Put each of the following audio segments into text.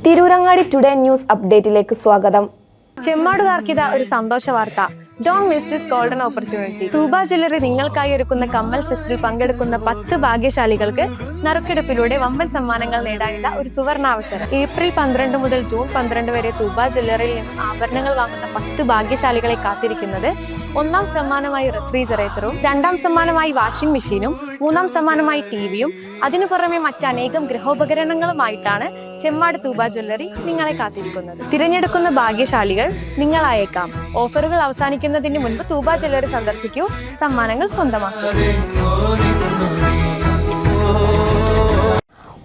Tirurangadi today news അപ്ഡേറ്റിലേക്ക് സ്വാഗതം. ചെമ്മാടുകാർക്കിത ഒരു സന്തോഷ വാർത്ത. Don't miss this golden opportunity. Thooba jewellery നിങ്ങൾക്കായി ഒരുക്കുന്ന കമ്മൽ ഫെസ്റ്റിൽ പങ്കെടുക്കുന്ന 10 ഭാഗ്യശാലികൾക്ക് നറുക്കെടുപ്പിലൂടെ വമ്പൻ സമ്മാനങ്ങൾ നേടാനുള്ള ഒരു സുവർണാവസരം. ഏപ്രിൽ 12 മുതൽ ജൂൺ 12 വരെ തൂബ ജ്വല്ലറിയിൽ നിന്ന് ആഭരണങ്ങൾ വാങ്ങുന്ന 10 ഭാഗ്യശാലികളെ കാത്തിരിക്കുന്നത് ഒന്നാം സമ്മാനമായി റെഫ്രിജറേറ്ററും, രണ്ടാം സമ്മാനമായി വാഷിംഗ് മെഷീനും, മൂന്നാം സമ്മാനമായി ടിവിയും, അതിനു പുറമെ മറ്റനേകം ഗൃഹോപകരണങ്ങളുമായിട്ടാണ് ചെമ്മാട് തൂബ ജ്വല്ലറി നിങ്ങളെ കാത്തിരിക്കുന്നത്. തിരഞ്ഞെടുക്കുന്ന ഭാഗ്യശാലികൾ നിങ്ങളായേക്കാം. ഓഫറുകൾ അവസാനിക്കുന്നതിന് മുൻപ് തൂബ ജ്വല്ലറി സന്ദർശിക്കൂ, സമ്മാനങ്ങൾ സ്വന്തമാക്കൂ.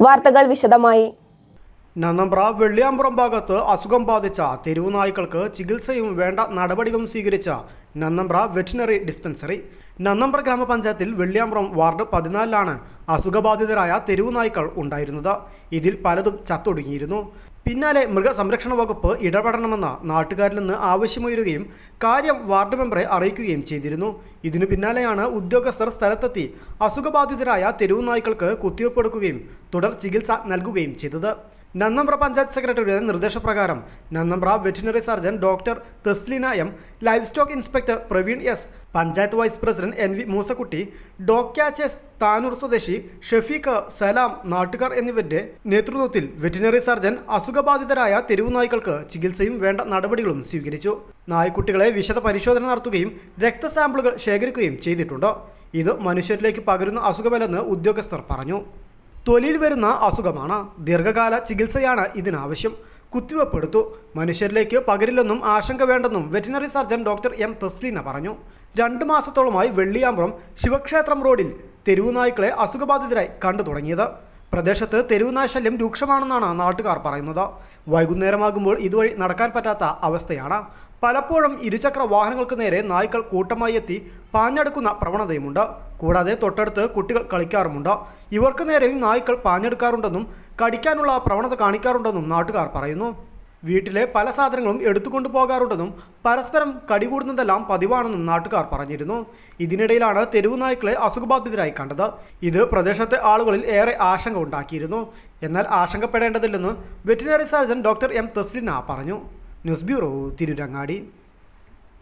വാർത്തകൾ വിശദമായി. നന്നമ്പ്ര വെള്ളിയാമ്പുറം ഭാഗത്ത് അസുഖം ബാധിച്ച തെരുവു നായ്ക്കൾക്ക് ചികിത്സയും വേണ്ട നടപടികളും സ്വീകരിച്ച നന്നമ്പ്ര വെറ്റിനറി ഡിസ്പെൻസറി. നന്നമ്പ്ര ഗ്രാമപഞ്ചായത്തിൽ വെള്ളിയാമ്പുറം വാർഡ് 14ലാണ് അസുഖബാധിതരായ തെരുവു നായ്ക്കൾ ഉണ്ടായിരുന്നത്. ഇതിൽ പലതും ചത്തൊടുങ്ങിയിരുന്നു. പിന്നാലെ മൃഗസംരക്ഷണ വകുപ്പ് ഇടപെടണമെന്ന നാട്ടുകാരിൽ നിന്ന് ആവശ്യമുയരുകയും കാര്യം വാർഡ് മെമ്പറെ അറിയിക്കുകയും ചെയ്തിരുന്നു. ഇതിനു പിന്നാലെയാണ് ഉദ്യോഗസ്ഥർ സ്ഥലത്തെത്തി അസുഖബാധിതരായ തെരുവു നായ്ക്കൾക്ക് കുത്തിവയ്പ് എടുക്കുകയും തുടർ ചികിത്സ നൽകുകയും ചെയ്തത്. നന്നമ്പ്ര പഞ്ചായത്ത് സെക്രട്ടറിയുടെ നിർദ്ദേശപ്രകാരം Nannambra veterinary surgeon doctor Thasleena M, livestock inspector Praveen S, panchayat vice president NV Moosakutty, doctor Tanur സ്വദേശി ഷഫീഖ്, സലാം, നാട്ടുകാർ എന്നിവരുടെ നേതൃത്വത്തിൽ വെറ്റിനറി സർജൻ അസുഖബാധിതരായ തെരുവു നായ്ക്കൾക്ക് ചികിത്സയും വേണ്ട നടപടികളും സ്വീകരിച്ചു. നായ്ക്കുട്ടികളെ വിശദ പരിശോധന നടത്തുകയും രക്തസാമ്പിളുകൾ ശേഖരിക്കുകയും ചെയ്തിട്ടുണ്ട്. ഇത് മനുഷ്യരിലേക്ക് പകരുന്ന അസുഖമല്ലെന്ന് ഉദ്യോഗസ്ഥർ പറഞ്ഞു. തൊലിയിൽ വരുന്ന അസുഖമാണ്. ദീർഘകാല ചികിത്സയാണ് ഇതിനാവശ്യം. കുത്തിവയ്പ് എടുത്തു. മനുഷ്യരിലേക്ക് പകരില്ലെന്നും ആശങ്ക വേണ്ടെന്നും veterinary surgeon doctor M Thasleena പറഞ്ഞു. 2 മാസത്തോളമായി വെള്ളിയാമ്പുറം ശിവക്ഷേത്രം റോഡിൽ തെരുവു നായ്ക്കളെ അസുഖബാധിതരായി കണ്ടു തുടങ്ങിയത്. പ്രദേശത്ത് തെരുവുനായ ശല്യം രൂക്ഷമാണെന്നാണ് നാട്ടുകാർ പറയുന്നത്. വൈകുന്നേരമാകുമ്പോൾ ഇതുവഴി നടക്കാൻ പറ്റാത്ത അവസ്ഥയാണ്. പലപ്പോഴും ഇരുചക്ര വാഹനങ്ങൾക്ക് നേരെ നായ്ക്കൾ കൂട്ടമായി എത്തി പാഞ്ഞെടുക്കുന്ന പ്രവണതയുമുണ്ട്. കൂടാതെ തൊട്ടടുത്ത് കുട്ടികൾ കളിക്കാറുമുണ്ട്. ഇവർക്ക് നേരെയും നായ്ക്കൾ പാഞ്ഞെടുക്കാറുണ്ടെന്നും കടിക്കാനുള്ള പ്രവണത കാണിക്കാറുണ്ടെന്നും നാട്ടുകാർ പറയുന്നു. വീട്ടിലെ പല സാധനങ്ങളും എടുത്തുകൊണ്ടു പോകാറുണ്ടെന്നും പരസ്പരം കടികൂടുന്നതെല്ലാം പതിവാണെന്നും നാട്ടുകാർ പറഞ്ഞിരുന്നു. ഇതിനിടയിലാണ് തെരുവു നായ്ക്കളെ അസുഖബാധിതരായി കണ്ടത്. ഇത് പ്രദേശത്തെ ആളുകളിൽ ഏറെ ആശങ്ക ഉണ്ടാക്കിയിരുന്നു. എന്നാൽ ആശങ്കപ്പെടേണ്ടതില്ലെന്ന് veterinary surgeon doctor M Thasleena പറഞ്ഞു. News bureau, Tirurangadi.